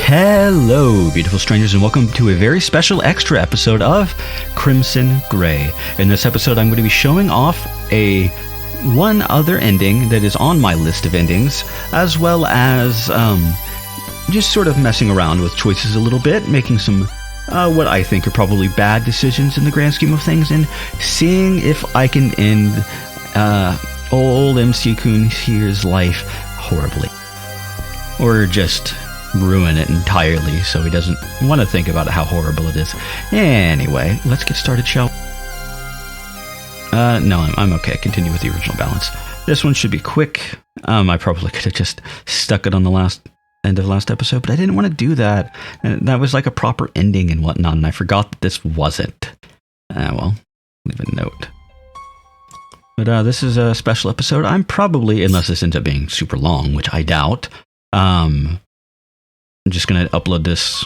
Hello, beautiful strangers, and welcome to a very special extra episode of Crimson Gray. In this episode, I'm going to be showing off one other ending that is on my list of endings, as well as just sort of messing around with choices a little bit, making some what I think are probably bad decisions in the grand scheme of things, and seeing if I can end old MC-kun here's life horribly. Or just ruin it entirely so he doesn't want to think about how horrible it is. Anyway, let's get started, shall we? No, I'm okay. Continue with the original balance. This one should be quick. I probably could have just stuck it on the end of last episode, but I didn't want to do that. And that was like a proper ending and whatnot, and I forgot that this wasn't. Well, leave a note. But this is a special episode. I'm probably, unless this ends up being super long, which I doubt, I'm just going to upload this,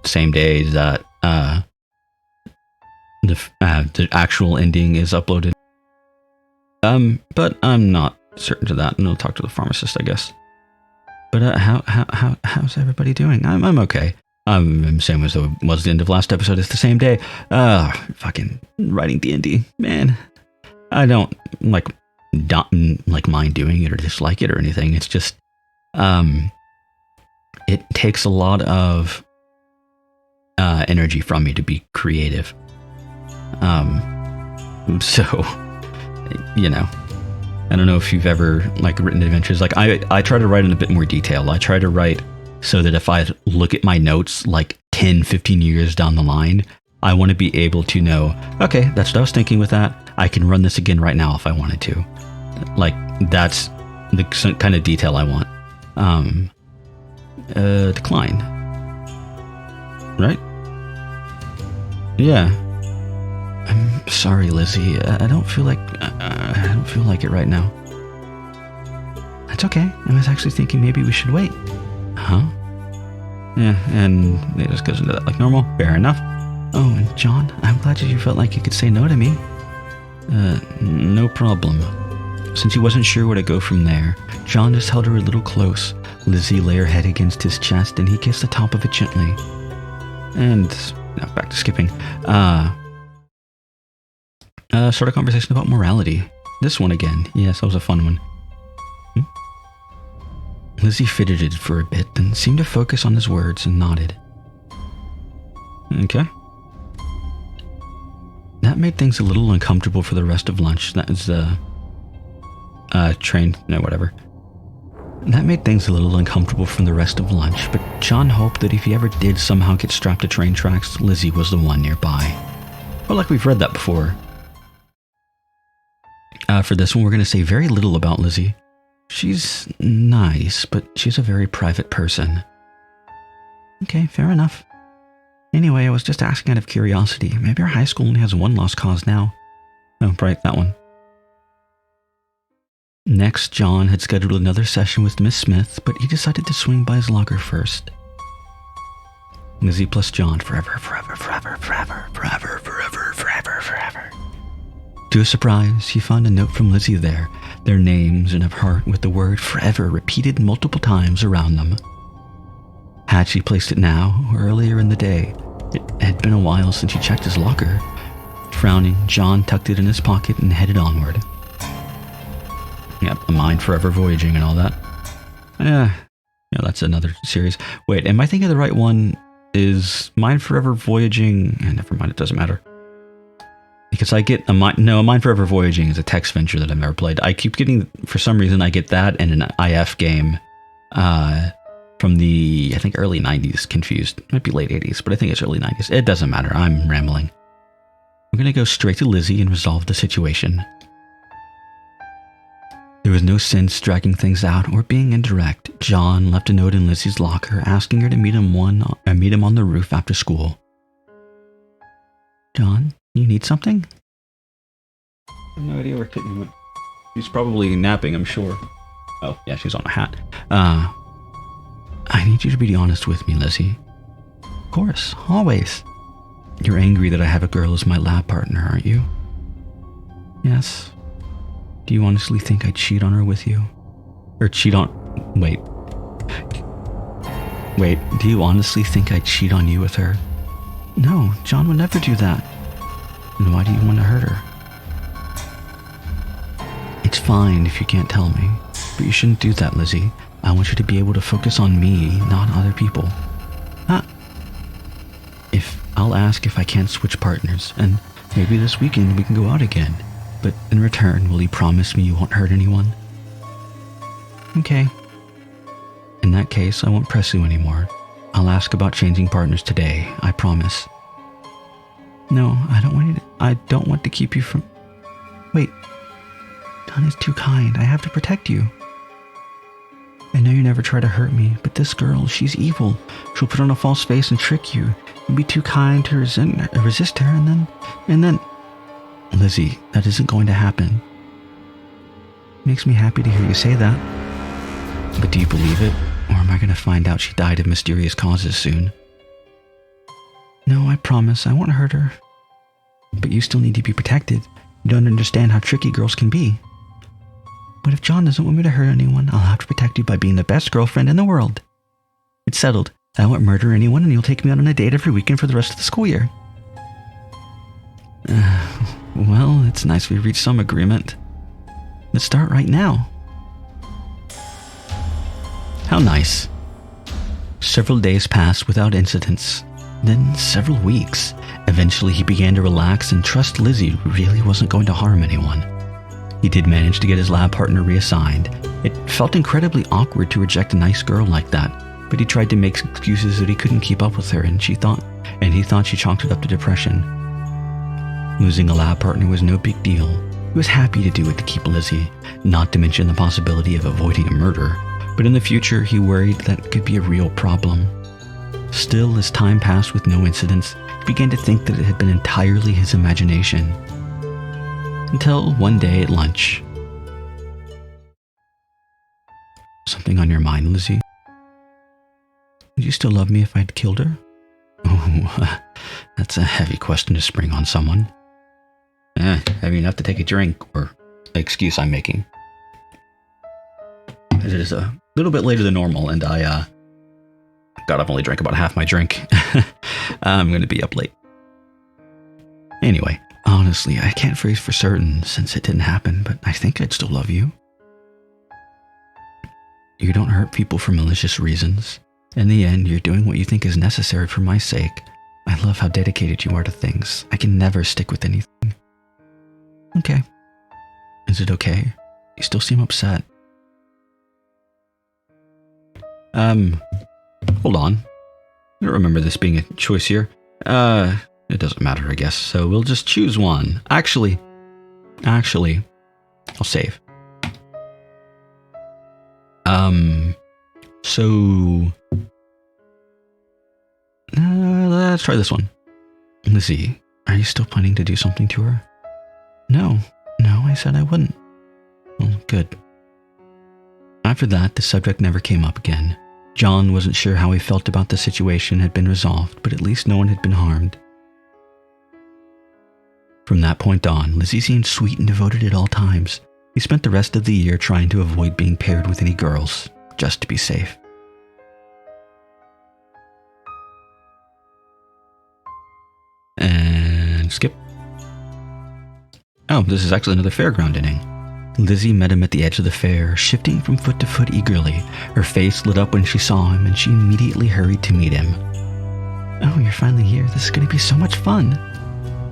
same day that the actual ending is uploaded. But I'm not certain to that, and I'll talk to the pharmacist, I guess. But how's everybody doing? I'm okay. I'm same as it was the end of last episode. It's the same day. Fucking writing D&D, man. I don't mind doing it or dislike it or anything. It's just, it takes a lot of energy from me to be creative. So, I don't know if you've ever written adventures. I try to write in a bit more detail. I try to write so that if I look at my notes 10, 15 years down the line, I want to be able to know, okay, that's what I was thinking with that. I can run this again right now if I wanted to. That's the kind of detail I want. Decline. Right? Yeah. I'm sorry, Lizzie. I don't feel like it right now. That's okay. I was actually thinking maybe we should wait. Huh? Yeah, and it just goes into that like normal. Fair enough. Oh, and John, I'm glad you felt like you could say no to me. No problem. Since he wasn't sure where to go from there, John just held her a little close. Lizzie lay her head against his chest, and he kissed the top of it gently. And now back to skipping. Start a conversation about morality. This one again. Yes, that was a fun one. Lizzie fidgeted for a bit, then seemed to focus on his words and nodded. Okay. That made things a little uncomfortable for the rest of lunch. That is whatever. That made things a little uncomfortable from the rest of lunch, but John hoped that if he ever did somehow get strapped to train tracks, Lizzie was the one nearby. But we've read that before. For this one, we're going to say very little about Lizzie. She's nice, but she's a very private person. Okay, fair enough. Anyway, I was just asking out of curiosity. Maybe our high school only has one lost cause now. Oh, right, that one. Next, John had scheduled another session with Miss Smith, but he decided to swing by his locker first. Lizzie plus John forever, forever, forever, forever, forever, forever, forever, forever. To his surprise, he found a note from Lizzie there, their names and a heart with the word forever repeated multiple times around them. Had she placed it now or earlier in the day? It had been a while since he checked his locker. Frowning, John tucked it in his pocket and headed onward. Yep, a mind forever voyaging and all that. Yeah, that's another series. Wait, am I thinking of the right one? Is Mind Forever Voyaging? Never mind, it doesn't matter. Because I get a Mind Forever Voyaging is a text venture that I've never played. I keep getting, for some reason, I get that and an IF game from the, I think, early 90s confused. It might be late 80s, but I think it's early 90s. It doesn't matter. I'm rambling. I'm going to go straight to Lizzie and resolve the situation. There was no sense dragging things out or being indirect. John left a note in Lizzie's locker asking her to meet him on the roof after school. John, you need something? I have no idea where Kitten went. She's probably napping, I'm sure. Oh, yeah, she's on a hat. I need you to be honest with me, Lizzie. Of course, always. You're angry that I have a girl as my lab partner, aren't you? Yes. Do you honestly think I'd cheat on her with you? Or cheat on... Wait. Wait, do you honestly think I'd cheat on you with her? No, John would never do that. Then why do you want to hurt her? It's fine if you can't tell me, but you shouldn't do that, Lizzie. I want you to be able to focus on me, not other people. I'll ask if I can't switch partners, and maybe this weekend we can go out again. But in return, will you promise me you won't hurt anyone? Okay. In that case, I won't press you anymore. I'll ask about changing partners today, I promise. No, I don't want to keep you from... Wait. John is too kind. I have to protect you. I know you never try to hurt me, but this girl, she's evil. She'll put on a false face and trick you. You'll be too kind to resist her, and then... Lizzie, that isn't going to happen. Makes me happy to hear you say that. But do you believe it? Or am I going to find out she died of mysterious causes soon? No, I promise, I won't hurt her. But you still need to be protected. You don't understand how tricky girls can be. But if John doesn't want me to hurt anyone, I'll have to protect you by being the best girlfriend in the world. It's settled. I won't murder anyone, and you'll take me out on a date every weekend for the rest of the school year. Well, it's nice we reached some agreement. Let's start right now. How nice. Several days passed without incidents, then several weeks. Eventually he began to relax and trust Lizzie really wasn't going to harm anyone. He did manage to get his lab partner reassigned. It felt incredibly awkward to reject a nice girl like that, but he tried to make excuses that he couldn't keep up with her, and he thought she chalked it up to depression. Losing a lab partner was no big deal. He was happy to do it to keep Lizzie, not to mention the possibility of avoiding a murder, but in the future he worried that it could be a real problem. Still, as time passed with no incidents, he began to think that it had been entirely his imagination. Until one day at lunch. Something on your mind, Lizzie? Would you still love me if I'd killed her? Oh, that's a heavy question to spring on someone. Heavy enough to take a drink, or excuse I'm making. It is a little bit later than normal, and I've only drank about half my drink. I'm going to be up late. Anyway, honestly, I can't phrase for certain since it didn't happen, but I think I'd still love you. You don't hurt people for malicious reasons. In the end, you're doing what you think is necessary for my sake. I love how dedicated you are to things. I can never stick with anything. Okay. Is it okay? You still seem upset. Hold on. I don't remember this being a choice here. It doesn't matter, I guess, so we'll just choose one. Actually, I'll save. Let's try this one. Lizzie, are you still planning to do something to her? No, I said I wouldn't. Well, good. After that, the subject never came up again. John wasn't sure how he felt about the situation had been resolved, but at least no one had been harmed. From that point on, Lizzie seemed sweet and devoted at all times. He spent the rest of the year trying to avoid being paired with any girls, just to be safe. And skip. Oh, this is actually another fairground inning. Lizzie met him at the edge of the fair, shifting from foot to foot eagerly. Her face lit up when she saw him, and she immediately hurried to meet him. Oh, you're finally here. This is going to be so much fun.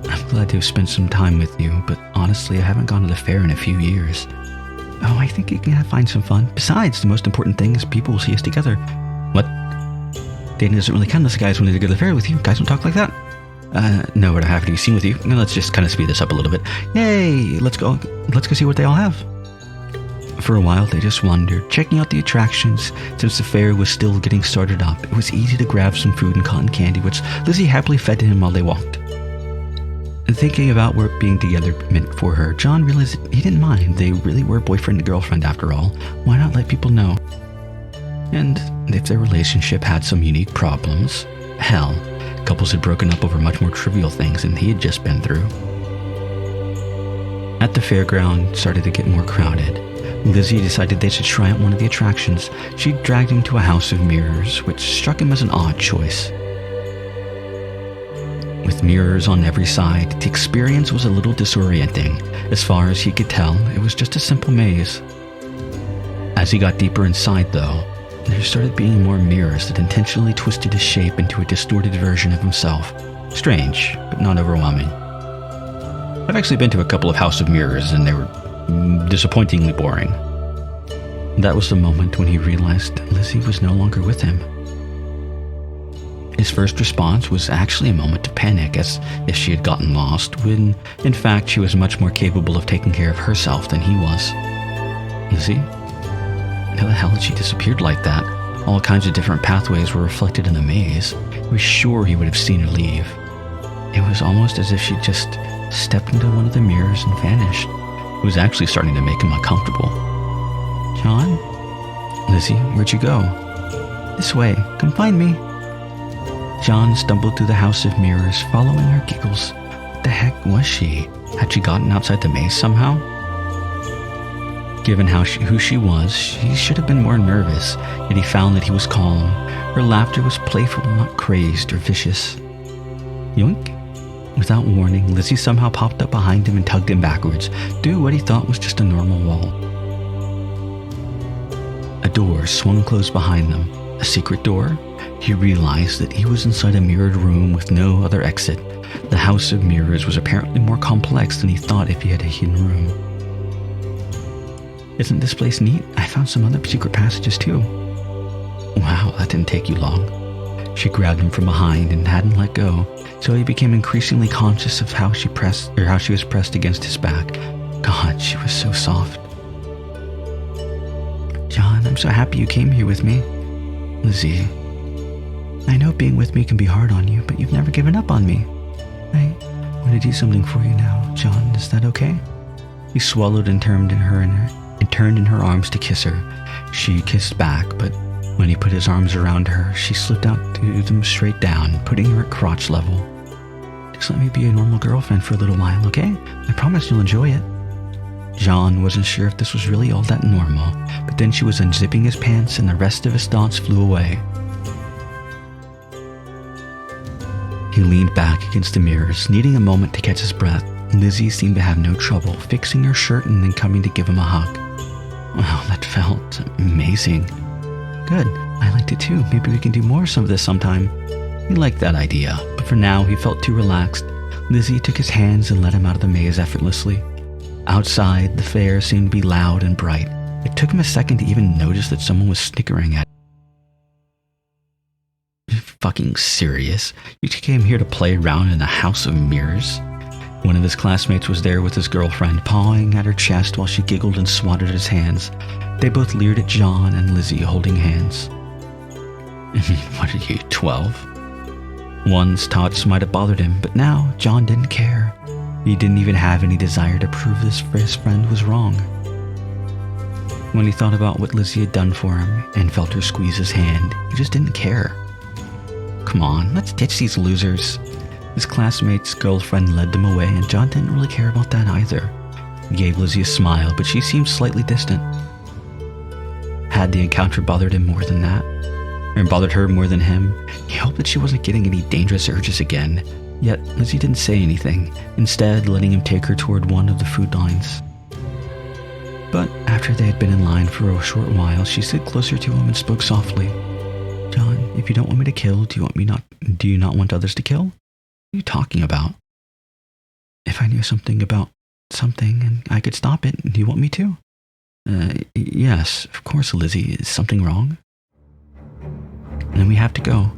I'm glad to have spent some time with you, but honestly, I haven't gone to the fair in a few years. Oh, I think you can find some fun. Besides, the most important thing is people will see us together. What? Dating doesn't really count unless guys want to go to the fair with you. Guys don't talk like that. No, we're not happy to be seen with you. Let's just kind of speed this up a little bit. Yay! Let's go see what they all have. For a while, they just wandered, checking out the attractions. Since the fair was still getting started up, it was easy to grab some food and cotton candy, which Lizzie happily fed to him while they walked. And thinking about what being together meant for her, John realized he didn't mind. They really were boyfriend and girlfriend after all. Why not let people know? And if their relationship had some unique problems, hell, couples had broken up over much more trivial things than he had just been through. At the fairground, it started to get more crowded. Lizzie decided they should try out one of the attractions. She dragged him to a house of mirrors, which struck him as an odd choice. With mirrors on every side, the experience was a little disorienting. As far as he could tell, it was just a simple maze. As he got deeper inside, though, there started being more mirrors that intentionally twisted his shape into a distorted version of himself. Strange, but not overwhelming. I've actually been to a couple of House of Mirrors, and they were disappointingly boring. That was the moment when he realized Lizzie was no longer with him. His first response was actually a moment of panic, as if she had gotten lost, when, in fact, she was much more capable of taking care of herself than he was. Lizzie? How the hell had she disappeared like that? All kinds of different pathways were reflected in the maze. He was sure he would have seen her leave. It was almost as if she just stepped into one of the mirrors and vanished. It was actually starting to make him uncomfortable. John? Lizzie, where'd you go? This way. Come find me. John stumbled through the House of Mirrors, following her giggles. What the heck was she? Had she gotten outside the maze somehow? Given who she was, she should have been more nervous, yet he found that he was calm. Her laughter was playful, not crazed or vicious. Yoink! Without warning, Lizzie somehow popped up behind him and tugged him backwards, through what he thought was just a normal wall. A door swung closed behind them. A secret door? He realized that he was inside a mirrored room with no other exit. The House of Mirrors was apparently more complex than he thought if he had a hidden room. Isn't this place neat? I found some other secret passages too. Wow, that didn't take you long. She grabbed him from behind and hadn't let go, so he became increasingly conscious of how she was pressed against his back. God, she was so soft. John, I'm so happy you came here with me. Lizzie, I know being with me can be hard on you, but you've never given up on me. I want to do something for you now, John. Is that okay? He swallowed and turned in her arms to kiss her. She kissed back, but when he put his arms around her, she slipped out to them straight down, putting her at crotch level. Just let me be a normal girlfriend for a little while, okay? I promise you'll enjoy it. John wasn't sure if this was really all that normal, but then she was unzipping his pants and the rest of his thoughts flew away. He leaned back against the mirrors, needing a moment to catch his breath. Lizzie seemed to have no trouble fixing her shirt and then coming to give him a hug. Wow, that felt amazing. Good, I liked it too. Maybe we can do more of this sometime. He liked that idea, but for now he felt too relaxed. Lizzie took his hands and led him out of the maze effortlessly. Outside, the fair seemed to be loud and bright. It took him a second to even notice that someone was snickering at him. Are you fucking serious? You came here to play around in a House of Mirrors? One of his classmates was there with his girlfriend, pawing at her chest while she giggled and swatted at his hands. They both leered at John and Lizzie holding hands. What are you, 12? One's thoughts might have bothered him, but now John didn't care. He didn't even have any desire to prove his friend was wrong. When he thought about what Lizzie had done for him and felt her squeeze his hand, he just didn't care. Come on, let's ditch these losers. His classmate's girlfriend led them away, and John didn't really care about that either. He gave Lizzie a smile, but she seemed slightly distant. Had the encounter bothered him more than that, or bothered her more than him, he hoped that she wasn't getting any dangerous urges again. Yet Lizzie didn't say anything, instead letting him take her toward one of the food lines. But after they had been in line for a short while, she slid closer to him and spoke softly. John, if you don't want me to kill, do you not want others to kill? What are you talking about? If I knew something about something and I could stop it, do you want me to? Yes, of course, Lizzie. Is something wrong? Then we have to go.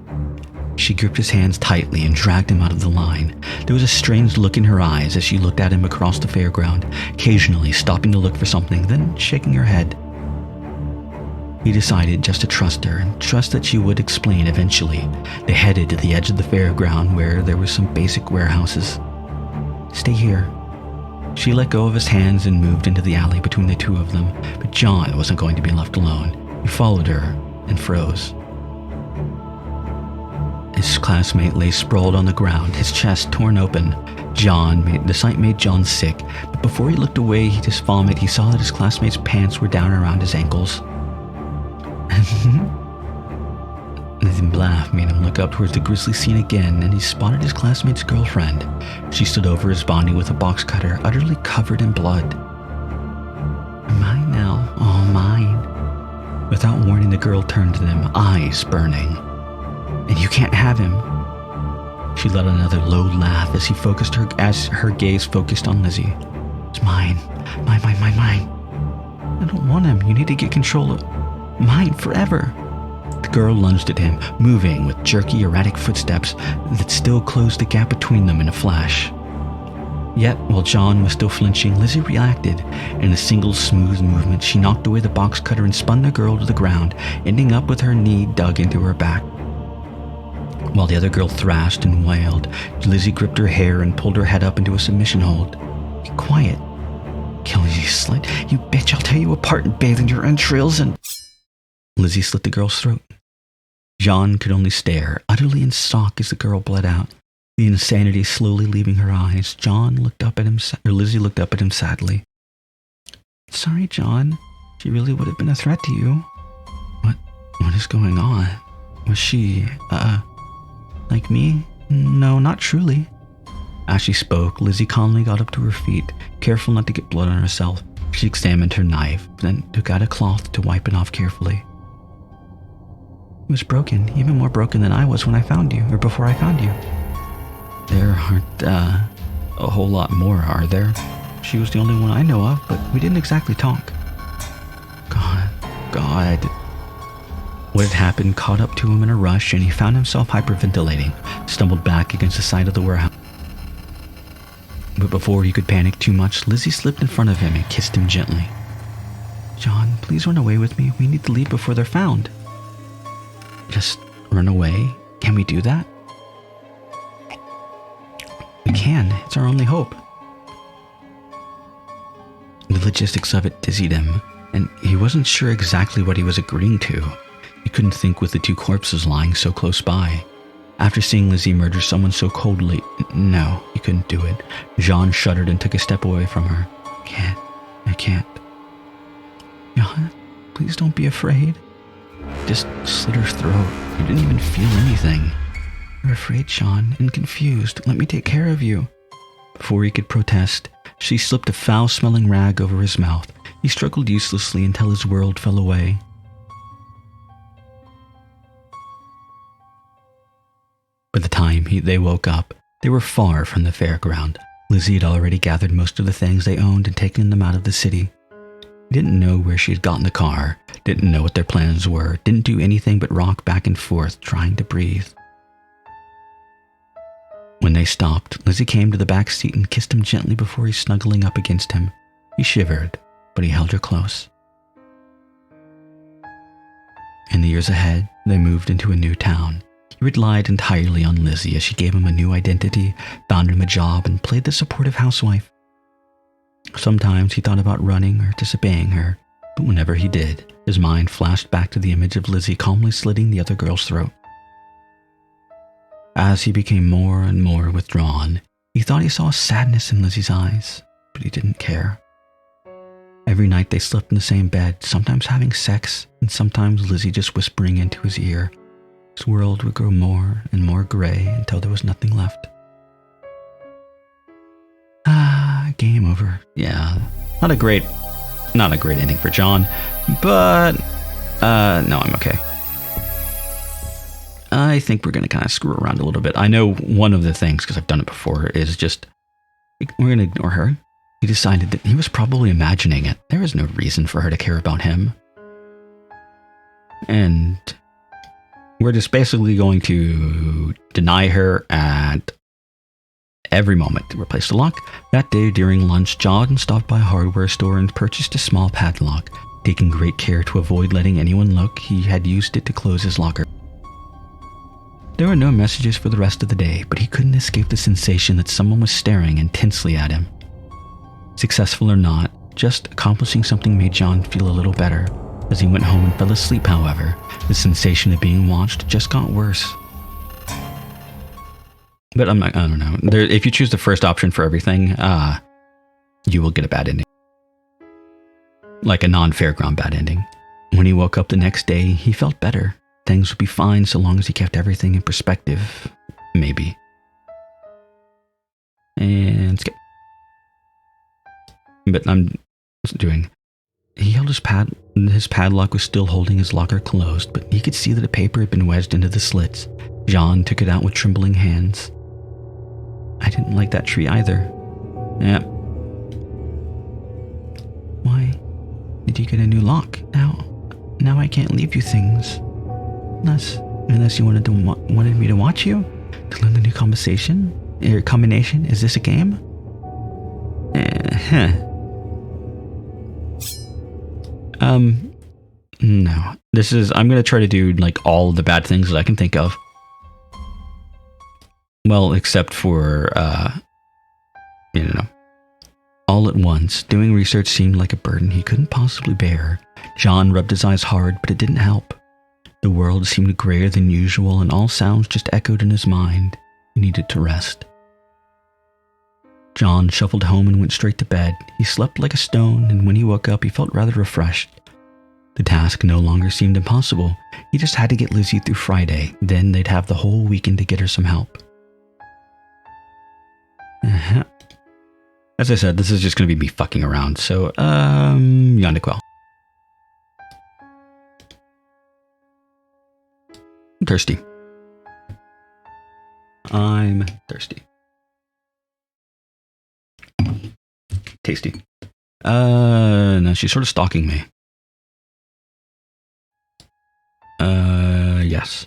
She gripped his hands tightly and dragged him out of the line. There was a strange look in her eyes as she looked at him across the fairground, occasionally stopping to look for something, then shaking her head. He decided just to trust her and trust that she would explain eventually. They headed to the edge of the fairground where there were some basic warehouses. Stay here. She let go of his hands and moved into the alley between the two of them, but John wasn't going to be left alone. He followed her and froze. His classmate lay sprawled on the ground, his chest torn open. The sight made John sick, but before he looked away to his vomit, he saw that his classmate's pants were down around his ankles. The laugh made him look up towards the grisly scene again, and he spotted his classmate's girlfriend. She stood over his body with a box cutter, utterly covered in blood. Mine now, all mine. Without warning, the girl turned to them, eyes burning. And you can't have him. She let another low laugh as her gaze focused on Lizzie. It's mine. Mine. I don't want him. You need to get control of mine forever. The girl lunged at him, moving with jerky, erratic footsteps that still closed the gap between them in a flash. Yet, while John was still flinching, Lizzie reacted. In a single smooth movement, she knocked away the box cutter and spun the girl to the ground, ending up with her knee dug into her back. While the other girl thrashed and wailed, Lizzie gripped her hair and pulled her head up into a submission hold. Be quiet. Kill you, slut. You bitch, I'll tear you apart and bathe in your entrails and... Lizzie slit the girl's throat. John could only stare, utterly in shock as the girl bled out, the insanity slowly leaving her eyes. Lizzie looked up at him sadly. Sorry, John. She really would have been a threat to you. What is going on? Was she, like me? No, not truly. As she spoke, Lizzie calmly got up to her feet, careful not to get blood on herself. She examined her knife, then took out a cloth to wipe it off carefully. It was broken, even more broken than I was when I found you, or before I found you. There aren't, a whole lot more, are there? She was the only one I know of, but we didn't exactly talk. God. What had happened caught up to him in a rush, and he found himself hyperventilating, stumbled back against the side of the warehouse. But before he could panic too much, Lizzie slipped in front of him and kissed him gently. John, please run away with me. We need to leave before they're found. Just run away? Can we do that? We can. It's our only hope. The logistics of it dizzied him, and he wasn't sure exactly what he was agreeing to. He couldn't think with the two corpses lying so close by. After seeing Lizzie murder someone so coldly, no, he couldn't do it. Jean shuddered and took a step away from her. I can't. John, please don't be afraid. Just slit her throat. You didn't even feel anything. You're afraid, Sean, and confused. Let me take care of you. Before he could protest, she slipped a foul-smelling rag over his mouth. He struggled uselessly until his world fell away. By the time they woke up, they were far from the fairground. Lizzie had already gathered most of the things they owned and taken them out of the city. He didn't know where she had gotten the car, didn't know what their plans were, didn't do anything but rock back and forth, trying to breathe. When they stopped, Lizzie came to the back seat and kissed him gently before snuggling up against him. He shivered, but he held her close. In the years ahead, they moved into a new town. He relied entirely on Lizzie as she gave him a new identity, found him a job, and played the supportive housewife. Sometimes he thought about running or disobeying her, but whenever he did, his mind flashed back to the image of Lizzie calmly slitting the other girl's throat. As he became more and more withdrawn, he thought he saw sadness in Lizzie's eyes, but he didn't care. Every night they slept in the same bed, sometimes having sex, and sometimes Lizzie just whispering into his ear. His world would grow more and more gray until there was nothing left. Game over. Yeah, not a great ending for John, but no, I'm okay. I think we're going to kind of screw around a little bit. I know one of the things, because I've done it before, is just, we're going to ignore her. He decided that he was probably imagining it. There was no reason for her to care about him. And we're just basically going to deny her at every moment. To replace the lock. That day during lunch, John stopped by a hardware store and purchased a small padlock. Taking great care to avoid letting anyone look, he had used it to close his locker. There were no messages for the rest of the day, but he couldn't escape the sensation that someone was staring intensely at him. Successful or not, just accomplishing something made John feel a little better. As he went home and fell asleep, however, the sensation of being watched just got worse. But I don't know. If you choose the first option for everything, you will get a bad ending. Like a non-fairground bad ending. When he woke up the next day, he felt better. Things would be fine so long as he kept everything in perspective. Maybe. And skip. But I'm doing... He held his padlock was still holding his locker closed, but he could see that a paper had been wedged into the slits. John took it out with trembling hands. I didn't like that tree either. Yeah. Why did you get a new lock? Now I can't leave you things. Unless you wanted me to watch you? To learn the new combination? Is this a game? No. I'm gonna try to do like all the bad things that I can think of. Well, except for, all at once, doing research seemed like a burden he couldn't possibly bear. John rubbed his eyes hard, but it didn't help. The world seemed grayer than usual, and all sounds just echoed in his mind. He needed to rest. John shuffled home and went straight to bed. He slept like a stone, and when he woke up, he felt rather refreshed. The task no longer seemed impossible. He just had to get Lizzie through Friday. Then they'd have the whole weekend to get her some help. As I said, this is just going to be me fucking around, so, Yondequel. I'm thirsty. I'm thirsty. Tasty. No, she's sort of stalking me. Yes.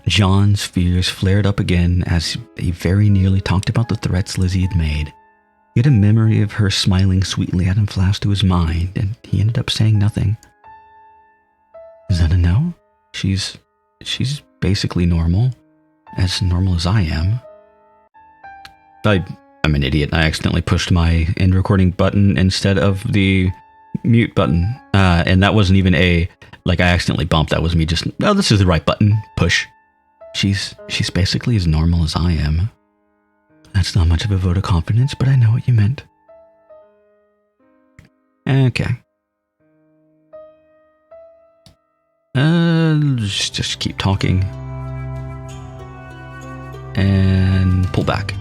John's fears flared up again as he very nearly talked about the threats Lizzie had made. Yet a memory of her smiling sweetly at him flashed to his mind, and he ended up saying nothing. Is that a no? She's basically normal as I am. I'm an idiot. I accidentally pushed my end recording button instead of the mute button. And that wasn't even I accidentally bumped. That was me just, this is the right button. Push. She's basically as normal as I am. That's not much of a vote of confidence, but I know what you meant. Okay. Just keep talking. And pull back.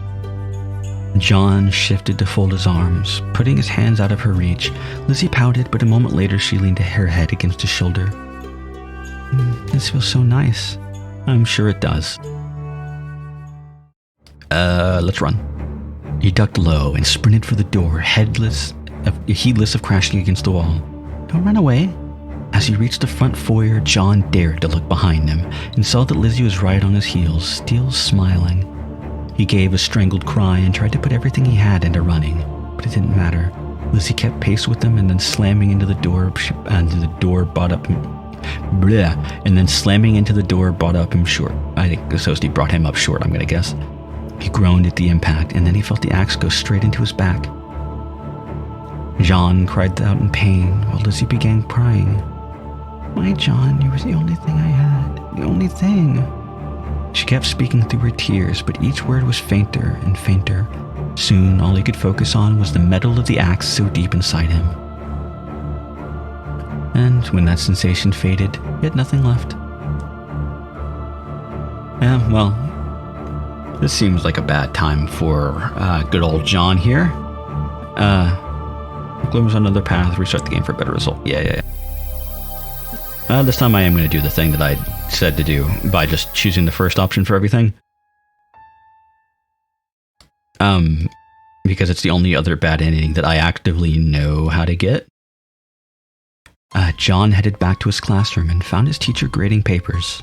John shifted to fold his arms, putting his hands out of her reach. Lizzie pouted, but a moment later she leaned her head against his shoulder. This feels so nice. I'm sure it does. Let's run. He ducked low and sprinted for the door, heedless of crashing against the wall. Don't run away. As he reached the front foyer, John dared to look behind him and saw that Lizzie was right on his heels, still smiling. He gave a strangled cry and tried to put everything he had into running, but it didn't matter. Lizzie kept pace with him and then slamming into the door, and the door brought up him. And then slamming into the door brought up him short. I think Sosti brought him up short, I'm gonna guess. He groaned at the impact, and then he felt the axe go straight into his back. John cried out in pain while Lizzie began crying. Why, John, you were the only thing I had. The only thing. She kept speaking through her tears, but each word was fainter and fainter. Soon, all he could focus on was the metal of the axe so deep inside him. And when that sensation faded, he had nothing left. Well, this seems like a bad time for good old John here. Glimmers on another path, restart the game for a better result. Yeah. This time I am going to do the thing that I said to do by just choosing the first option for everything. Because it's the only other bad ending that I actively know how to get. John headed back to his classroom and found his teacher grading papers.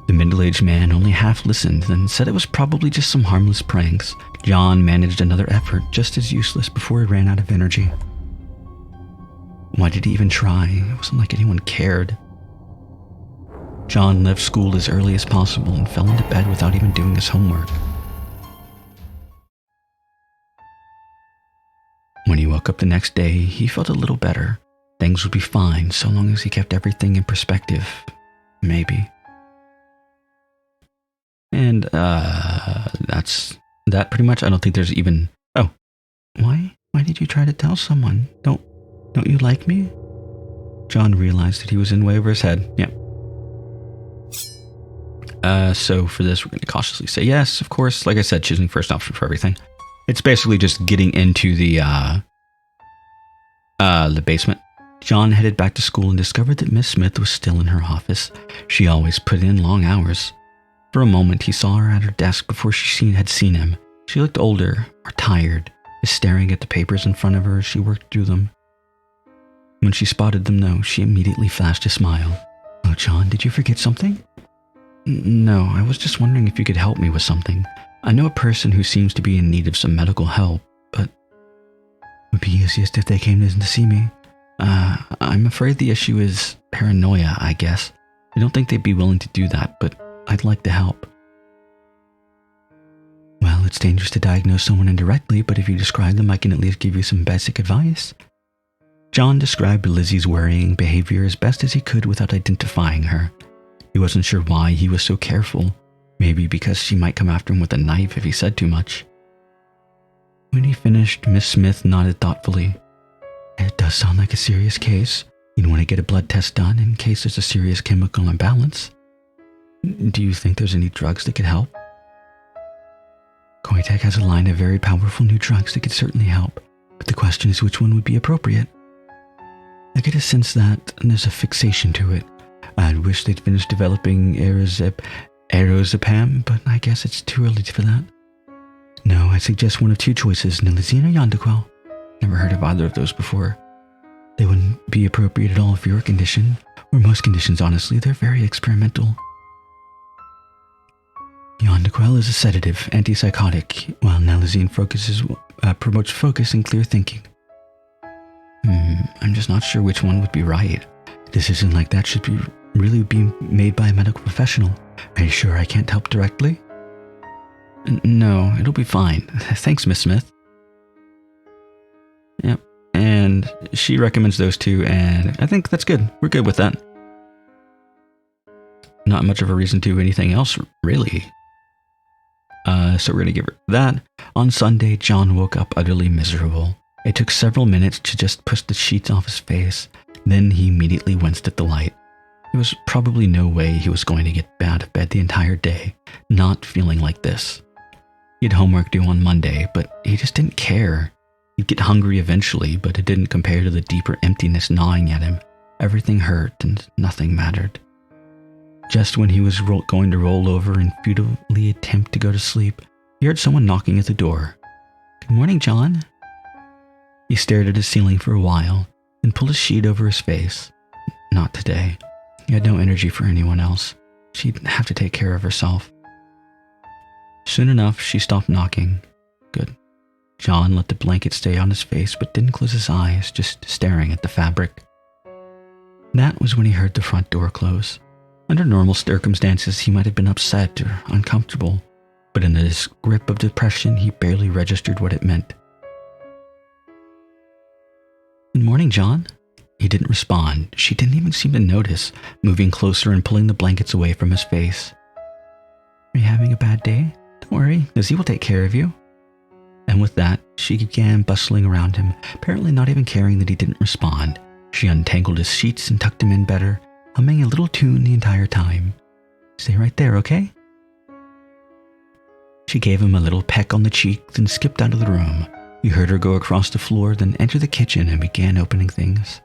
The middle-aged man only half listened, then said it was probably just some harmless pranks. John managed another effort, just as useless, before he ran out of energy. Why did he even try? It wasn't like anyone cared. John left school as early as possible and fell into bed without even doing his homework. When he woke up the next day, he felt a little better. Things would be fine so long as he kept everything in perspective. Maybe. And that's that pretty much. I don't think there's even... Oh, why did you try to tell someone? Don't you like me? John realized that he was in way over his head. Yeah. So for this, we're going to cautiously say yes, of course. Like I said, choosing first option for everything. It's basically just getting into the basement. John headed back to school and discovered that Miss Smith was still in her office. She always put in long hours. For a moment, he saw her at her desk before she had seen him. She looked older, or tired, just staring at the papers in front of her as she worked through them. When she spotted them, though, she immediately flashed a smile. Oh, John, did you forget something? No, I was just wondering if you could help me with something. I know a person who seems to be in need of some medical help, but it would be easiest if they came in to see me. I'm afraid the issue is paranoia, I guess. I don't think they'd be willing to do that, but I'd like to help. Well, it's dangerous to diagnose someone indirectly, but if you describe them, I can at least give you some basic advice. John described Lizzie's worrying behavior as best as he could without identifying her. He wasn't sure why he was so careful. Maybe because she might come after him with a knife if he said too much. When he finished, Miss Smith nodded thoughtfully. It does sound like a serious case. You'd want to get a blood test done in case there's a serious chemical imbalance. Do you think there's any drugs that could help? Koitek has a line of very powerful new drugs that could certainly help, but the question is which one would be appropriate. I get a sense that there's a fixation to it. I'd wish they'd finished developing Aerozepam, but I guess it's too early for that. No, I suggest one of two choices, Nilazine or Yondequel. Never heard of either of those before. They wouldn't be appropriate at all for your condition, or most conditions, honestly. They're very experimental. Yondequel is a sedative, antipsychotic, while Nalazine promotes focus and clear thinking. I'm just not sure which one would be right. A decision like that should really be made by a medical professional. Are you sure I can't help directly? No, it'll be fine. Thanks, Miss Smith. Yep, and she recommends those two, and I think that's good. We're good with that. Not much of a reason to do anything else, really. So we're going to give her that. On Sunday, John woke up utterly miserable. It took several minutes to just push the sheets off his face. Then he immediately winced at the light. There was probably no way he was going to get out of bed the entire day, not feeling like this. He had homework due on Monday, but he just didn't care. He'd get hungry eventually, but it didn't compare to the deeper emptiness gnawing at him. Everything hurt and nothing mattered. Just when he was going to roll over and futilely attempt to go to sleep, he heard someone knocking at the door. Good morning, John. He stared at his ceiling for a while, then pulled a sheet over his face. Not today. He had no energy for anyone else. She'd have to take care of herself. Soon enough, she stopped knocking. Good. John let the blanket stay on his face, but didn't close his eyes, just staring at the fabric. That was when he heard the front door close. Under normal circumstances, he might have been upset or uncomfortable, but in this grip of depression, he barely registered what it meant. Good morning, John. He didn't respond. She didn't even seem to notice, moving closer and pulling the blankets away from his face. Are you having a bad day? Don't worry, Lizzie will take care of you. And with that, she began bustling around him, apparently not even caring that he didn't respond. She untangled his sheets and tucked him in better, humming a little tune the entire time. Stay right there, okay? She gave him a little peck on the cheek, then skipped out of the room. He heard her go across the floor, then enter the kitchen and began opening things.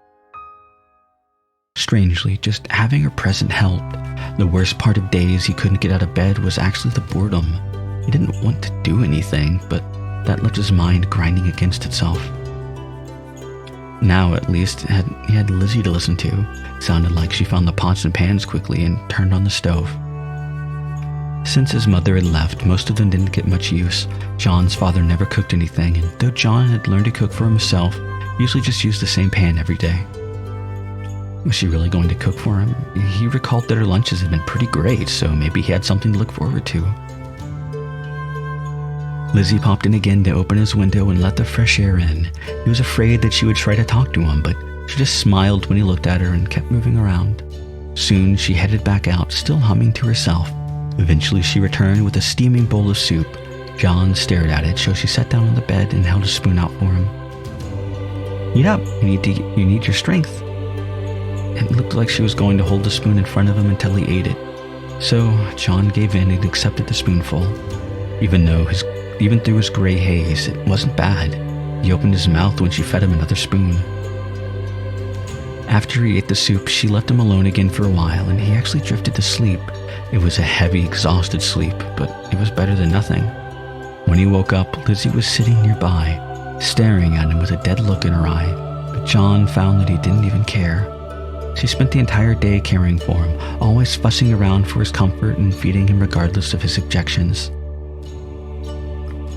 Strangely, just having her present helped. The worst part of days he couldn't get out of bed was actually the boredom. He didn't want to do anything, but that left his mind grinding against itself. Now, at least, he had Lizzie to listen to. It sounded like she found the pots and pans quickly and turned on the stove. Since his mother had left, most of them didn't get much use. John's father never cooked anything, and though John had learned to cook for himself, he usually just used the same pan every day. Was she really going to cook for him? He recalled that her lunches had been pretty great, so maybe he had something to look forward to. Lizzie popped in again to open his window and let the fresh air in. He was afraid that she would try to talk to him, but she just smiled when he looked at her and kept moving around. Soon she headed back out, still humming to herself. Eventually, she returned with a steaming bowl of soup. John stared at it, so she sat down on the bed and held a spoon out for him. Eat up. You need your strength. It looked like she was going to hold the spoon in front of him until he ate it. So John gave in and accepted the spoonful. Even through his gray haze, it wasn't bad. He opened his mouth when she fed him another spoon. After he ate the soup, she left him alone again for a while, and he actually drifted to sleep. It was a heavy, exhausted sleep, but it was better than nothing. When he woke up, Lizzie was sitting nearby, staring at him with a dead look in her eye, but John found that he didn't even care. She spent the entire day caring for him, always fussing around for his comfort and feeding him regardless of his objections.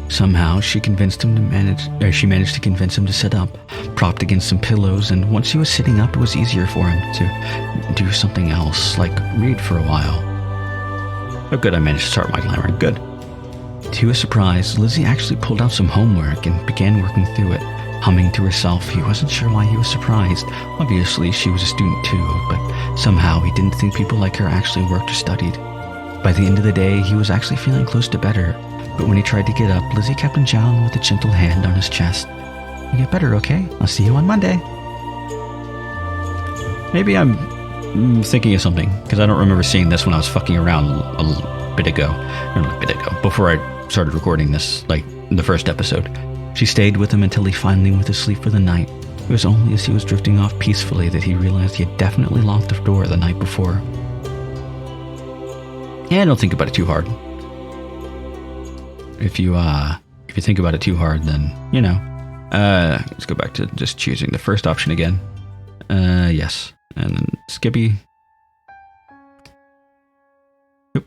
Somehow, she managed to convince him to sit up, propped against some pillows, and once he was sitting up, it was easier for him to do something else, like read for a while. Oh good, I managed to start my timer, good. To his surprise, Lizzie actually pulled out some homework and began working through it, humming to herself. He wasn't sure why he was surprised. Obviously, she was a student too, but somehow he didn't think people like her actually worked or studied. By the end of the day, he was actually feeling close to better. But when he tried to get up, Lizzie kept him down with a gentle hand on his chest. You get better, okay? I'll see you on Monday. Maybe I'm thinking of something, because I don't remember seeing this when I was fucking around a bit ago. Before I started recording this, like the first episode. She stayed with him until he finally went to sleep for the night. It was only as he was drifting off peacefully that he realized he had definitely locked the door the night before. Yeah, don't think about it too hard. If you think about it too hard, then, let's go back to just choosing the first option again. Yes. And then Skippy. Oop.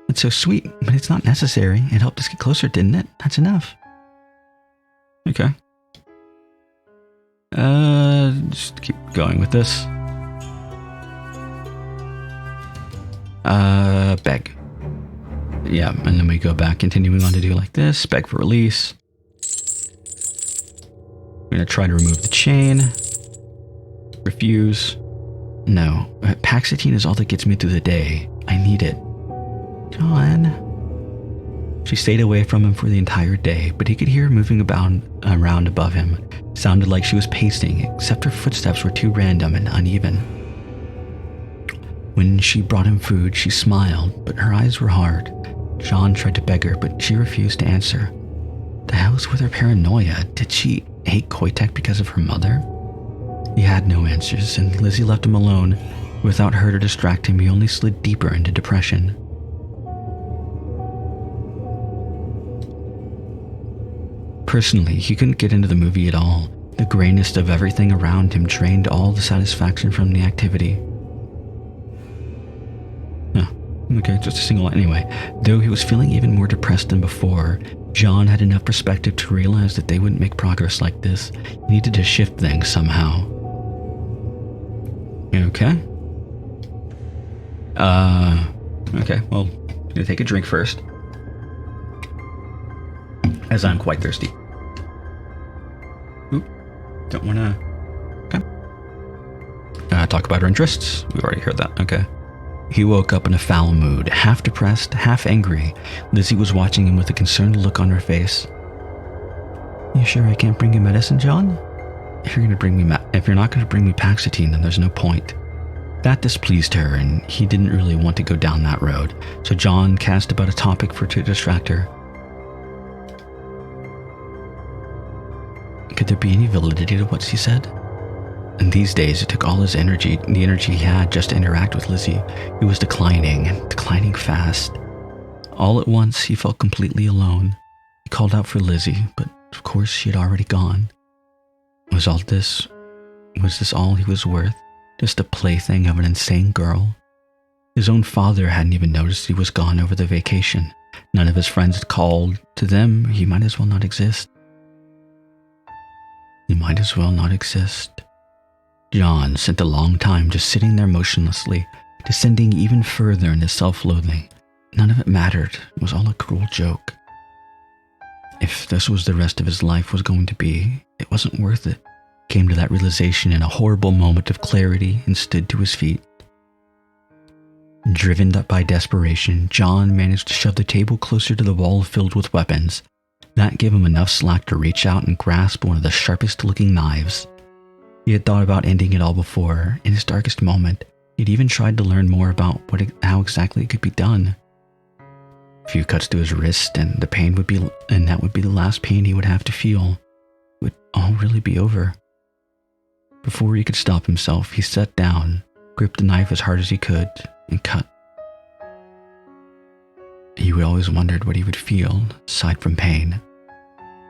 It's so sweet, but it's not necessary. It helped us get closer, didn't it? That's enough. Okay. Just keep going with this. Beg. Yeah, and then we go back, continuing on to do like this. Beg for release. I'm going to try to remove the chain. Refuse. No. Paxitine is all that gets me through the day. I need it. John. She stayed away from him for the entire day, but he could hear her moving around above him. It sounded like she was pacing, except her footsteps were too random and uneven. When she brought him food, she smiled, but her eyes were hard. John tried to beg her, but she refused to answer. The hell is with her paranoia? Did she hate Koitek because of her mother? He had no answers, and Lizzie left him alone. Without her to distract him, he only slid deeper into depression. Personally, he couldn't get into the movie at all. The grayness of everything around him drained all the satisfaction from the activity. Okay, just a single anyway. Though he was feeling even more depressed than before, John had enough perspective to realize that they wouldn't make progress like this. He needed to shift things somehow. Okay. Okay, well, I'm gonna take a drink first, as I'm quite thirsty. Oop, don't wanna... Okay. Talk about her interests. We've already heard that, okay. He woke up in a foul mood, half depressed, half angry. Lizzie was watching him with a concerned look on her face. You sure I can't bring you medicine, John? If you're not going to bring me Paxitine, then there's no point. That displeased her, and he didn't really want to go down that road, so John cast about a topic to distract her. Could there be any validity to what she said? And these days, it took all his energy, the energy he had just to interact with Lizzie. He was declining fast. All at once, he felt completely alone. He called out for Lizzie, but of course she had already gone. Was this all he was worth? Just a plaything of an insane girl? His own father hadn't even noticed he was gone over the vacation. None of his friends had called. To them, he might as well not exist. He might as well not exist. John spent a long time just sitting there motionlessly, descending even further into self-loathing. None of it mattered. It was all a cruel joke. If this was the rest of his life was going to be, it wasn't worth it. Came to that realization in a horrible moment of clarity and stood to his feet. Driven by desperation, John managed to shove the table closer to the wall filled with weapons. That gave him enough slack to reach out and grasp one of the sharpest-looking knives. He had thought about ending it all before. In his darkest moment, he'd even tried to learn more about how exactly it could be done. A few cuts to his wrist, and that would be the last pain he would have to feel. It would all really be over. Before he could stop himself, he sat down, gripped the knife as hard as he could, and cut. He would always wondered what he would feel, aside from pain.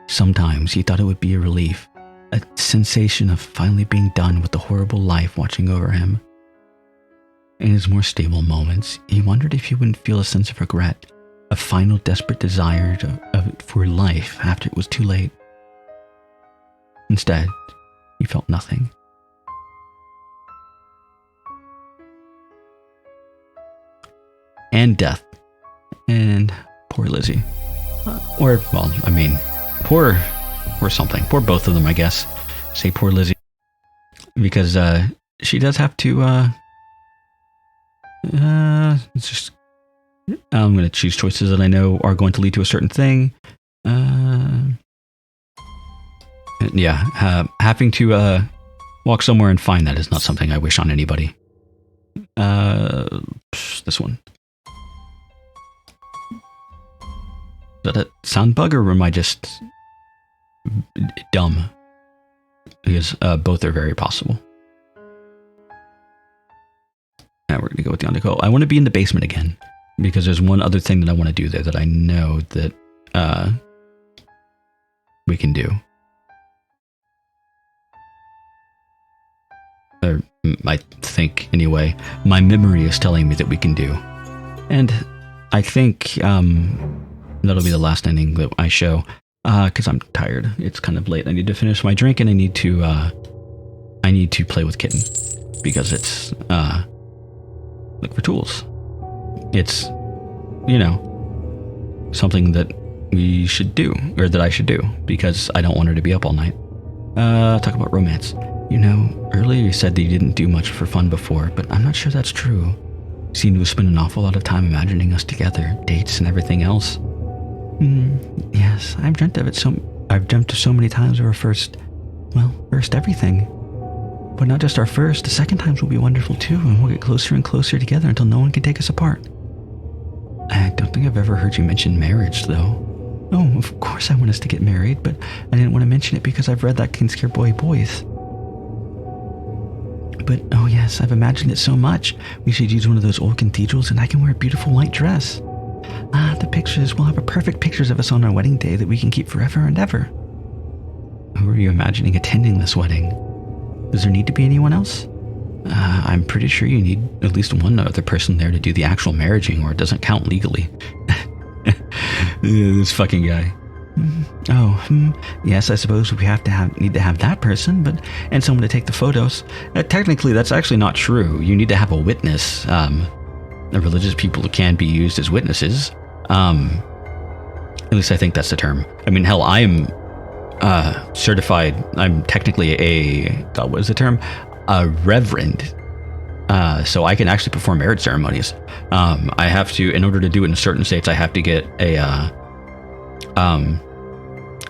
Sometimes he thought it would be a relief, a sensation of finally being done with the horrible life watching over him. In his more stable moments, he wondered if he wouldn't feel a sense of regret, a final desperate desire for life after it was too late. Instead, he felt nothing. And death. And poor Lizzie. Poor something. Poor both of them, I guess. Say poor Lizzie. Because she does have to, it's just, I'm going to choose choices that I know are going to lead to a certain thing. Having to walk somewhere and find that is not something I wish on anybody. This one. Does that sound bug, or am I just dumb? Because both are very possible. Now we're going to go with the undercoat. I want to be in the basement again, because there's one other thing that I want to do there that I know that we can do. Or I think, anyway. My memory is telling me that we can do. And I think that'll be the last ending that I show. Because I'm tired. It's kind of late. I need to finish my drink, and I need to play with Kitten. Because it's, look for tools. It's, something that we should do, or that I should do, because I don't want her to be up all night. Talk about romance. Earlier you said that you didn't do much for fun before, but I'm not sure that's true. You seem to have spent an awful lot of time imagining us together, dates and everything else. Yes, I've dreamt of so many times of our first everything. But not just our first, the second times will be wonderful too, and we'll get closer and closer together until no one can take us apart. I don't think I've ever heard you mention marriage, though. Oh, of course I want us to get married, but I didn't want to mention it because I've read that can scare boys. But, oh yes, I've imagined it so much. We should use one of those old cathedrals and I can wear a beautiful white dress. The pictures, we'll have perfect pictures of us on our wedding day that we can keep forever and ever. Who are you imagining attending this wedding? Does there need to be anyone else? I'm pretty sure you need at least one other person there to do the actual marriaging, or it doesn't count legally. This fucking guy. Yes, I suppose we need to have that person, and someone to take the photos. Technically, that's actually not true. You need to have a witness. Religious people can be used as witnesses. At least I think that's the term. I mean, hell, I am certified. I'm technically what is the term? A reverend. So I can actually perform marriage ceremonies. I have to, in order to do it in certain states, I have to get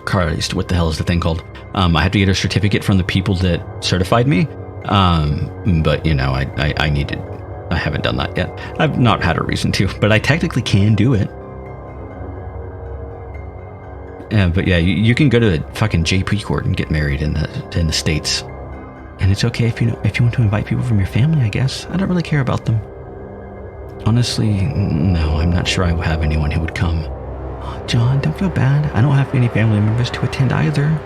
Christ, what the hell is the thing called? I have to get a certificate from the people that certified me. But I needed. I haven't done that yet. I've not had a reason to, but I technically can do it. But yeah, you can go to the fucking JP court and get married in the States. And it's okay if you want to invite people from your family, I guess. I don't really care about them. Honestly, no, I'm not sure I will have anyone who would come. Oh, John, don't feel bad. I don't have any family members to attend either.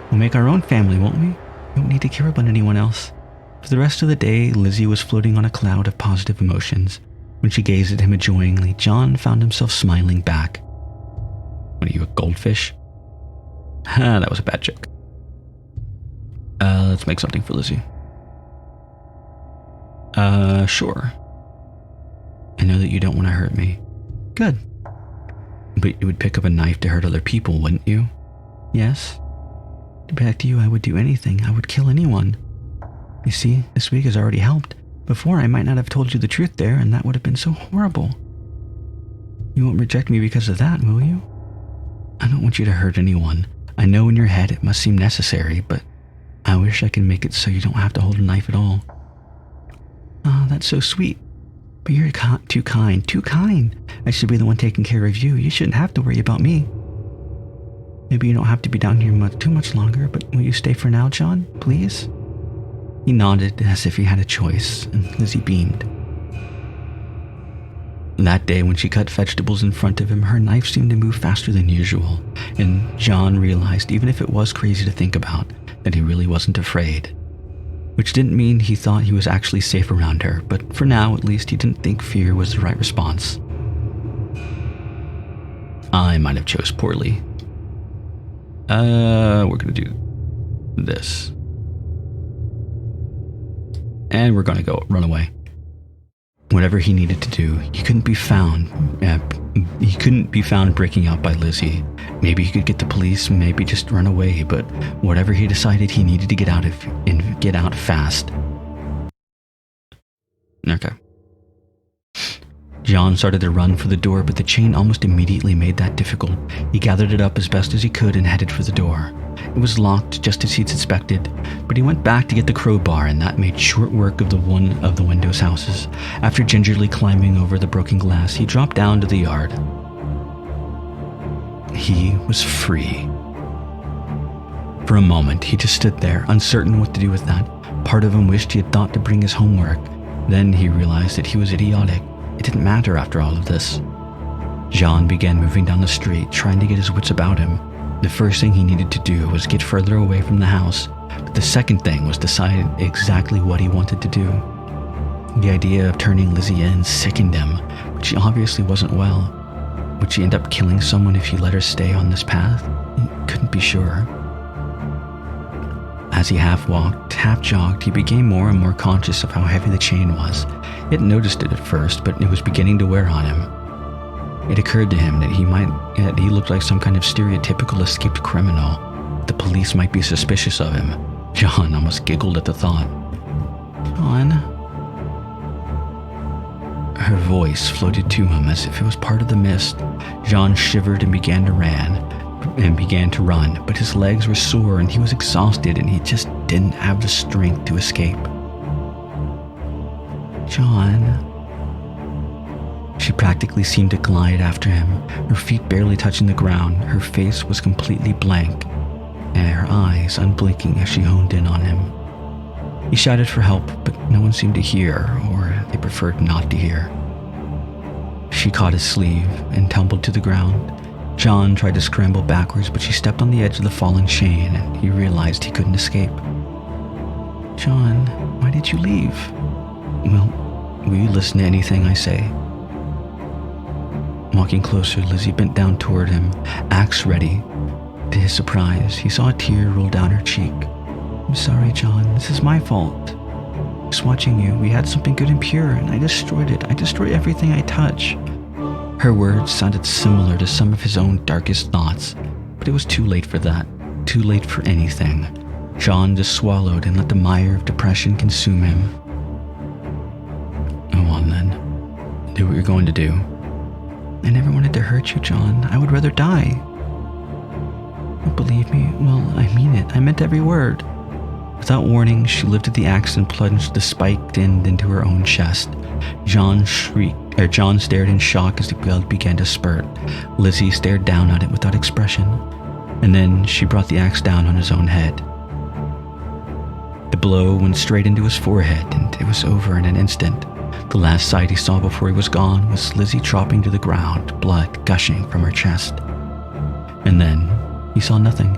We'll make our own family, won't we? We don't need to care about anyone else. For the rest of the day, Lizzie was floating on a cloud of positive emotions. When she gazed at him enjoyingly, John found himself smiling back. What are you, a goldfish? That was a bad joke. Let's make something for Lizzie. Sure. I know that you don't want to hurt me. Good. But you would pick up a knife to hurt other people, wouldn't you? Yes. To back to you, I would do anything. I would kill anyone. You see, this week has already helped. Before, I might not have told you the truth there, and that would have been so horrible. You won't reject me because of that, will you? I don't want you to hurt anyone. I know in your head it must seem necessary, but I wish I could make it so you don't have to hold a knife at all. Oh, that's so sweet. But you're too kind, too kind. I should be the one taking care of you. You shouldn't have to worry about me. Maybe you don't have to be down here too much longer, but will you stay for now, John? Please? He nodded as if he had a choice, and Lizzie beamed. That day, when she cut vegetables in front of him, her knife seemed to move faster than usual, and John realized, even if it was crazy to think about, that he really wasn't afraid. Which didn't mean he thought he was actually safe around her, but for now, at least, he didn't think fear was the right response. I might have chose poorly. We're gonna do this. And we're gonna go run away. Whatever he needed to do, he couldn't be found. He couldn't be found breaking out by Lizzie. Maybe he could get the police, maybe just run away, but whatever he decided, he needed to get out and get out fast. Okay. John started to run for the door, but the chain almost immediately made that difficult. He gathered it up as best as he could and headed for the door. It was locked, just as he'd suspected, but he went back to get the crowbar, and that made short work of the one of the window's houses. After gingerly climbing over the broken glass, he dropped down to the yard. He was free. For a moment, he just stood there, uncertain what to do with that. Part of him wished he had thought to bring his homework. Then he realized that he was idiotic. It didn't matter after all of this. John began moving down the street, trying to get his wits about him. The first thing he needed to do was get further away from the house, but the second thing was decide exactly what he wanted to do. The idea of turning Lizzie in sickened him, but she obviously wasn't well. Would she end up killing someone if he let her stay on this path? He couldn't be sure. As he half walked, half jogged, he became more and more conscious of how heavy the chain was. He hadn't noticed it at first, but it was beginning to wear on him. It occurred to him that he looked like some kind of stereotypical escaped criminal. The police might be suspicious of him. John almost giggled at the thought. John. Her voice floated to him as if it was part of the mist. John shivered and began to run, but his legs were sore and he was exhausted and he just didn't have the strength to escape. John. She practically seemed to glide after him, her feet barely touching the ground. Her face was completely blank, and her eyes unblinking as she honed in on him. He shouted for help, but no one seemed to hear, or they preferred not to hear. She caught his sleeve and tumbled to the ground. John tried to scramble backwards, but she stepped on the edge of the fallen chain, and he realized he couldn't escape. John, why did you leave? Well, will you listen to anything I say? Walking closer, Lizzie bent down toward him, axe ready. To his surprise, he saw a tear roll down her cheek. I'm sorry, John. This is my fault. Just watching you, we had something good and pure, and I destroyed it. I destroyed everything I touch. Her words sounded similar to some of his own darkest thoughts, but it was too late for that. Too late for anything. John just swallowed and let the mire of depression consume him. Go on then. Do what you're going to do. I never wanted to hurt you, John. I would rather die. Don't believe me? Well, I mean it. I meant every word. Without warning, she lifted the axe and plunged the spiked end into her own chest. John stared in shock as the blood began to spurt. Lizzie stared down at it without expression, and then she brought the axe down on his own head. The blow went straight into his forehead, and it was over in an instant. The last sight he saw before he was gone was Lizzie dropping to the ground, blood gushing from her chest. And then he saw nothing.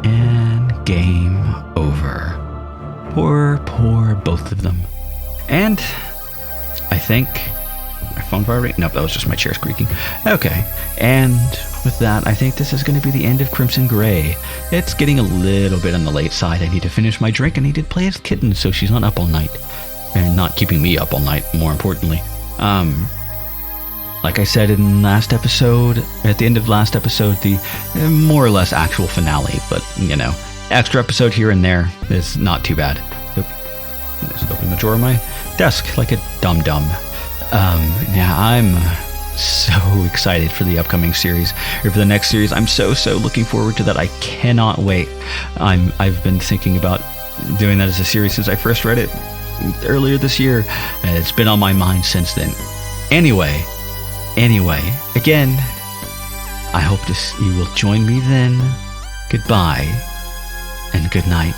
And game over. Poor both of them. And I think my phone vibrating. Nope, that was just my chair squeaking. Okay, and with that, I think this is going to be the end of Crimson Gray. It's getting a little bit on the late side. I need to finish my drink. I need to play as Kitten so she's not up all night. And not keeping me up all night, more importantly. Like I said in last episode, at the end of last episode, the more or less actual finale, but, you know, extra episode here and there is not too bad. Just open the drawer of my desk like a dum-dum. Yeah, I'm so excited for the upcoming series, or for the next series. I'm so looking forward to that. I cannot wait. I've been thinking about doing that as a series since I first read it earlier this year. It's been on my mind since then. Anyway, again, I hope you will join me then. Goodbye and good night.